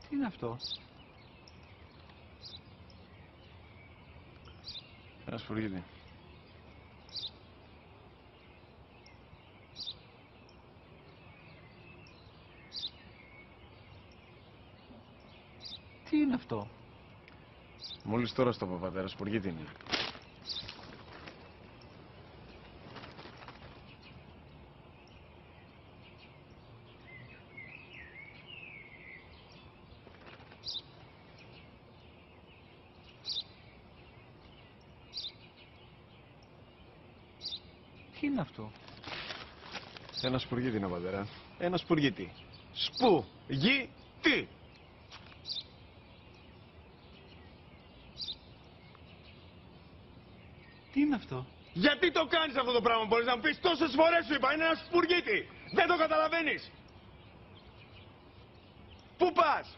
Τι είναι αυτό? Ένα σπουργίτι. Τι είναι αυτό? Μόλις τώρα στο είπα, πατέρα, σπουργίτι είναι. Τι είναι αυτό? Ένα σπουργίτι είναι, πατέρα. Ένα σπουργίτι. Σπου-γι-τι. Τι είναι αυτό? Γιατί το κάνεις αυτό το πράγμα, μπορείς να μου πεις? Τόσες φορές σου είπα, είναι ένα σπουργίτι. Δεν το καταλαβαίνεις. Πού πας?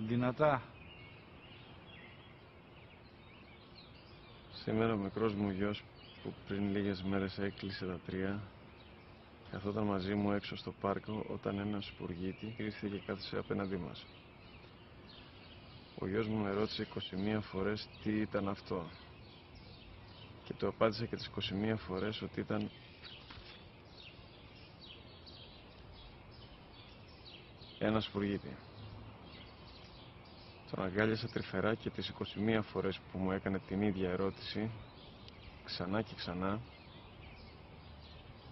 Δυνατά. Σήμερα ο μικρός μου γιος που πριν λίγες μέρες έκλεισε τα 3 καθόταν μαζί μου έξω στο πάρκο όταν ένα σπουργίτι ήρθε και κάθισε απέναντί μας. Ο γιος μου με ρώτησε 21 φορές τι ήταν αυτό και του απάντησα και τις 21 φορές ότι ήταν ένα σπουργίτι. Τον αγκάλιασα τρυφερά και τις 21 φορές που μου έκανε την ίδια ερώτηση ξανά και ξανά,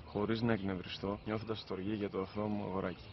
χωρίς να εκνευριστώ, νιώθοντας στοργή για το αθώο μου αγοράκι.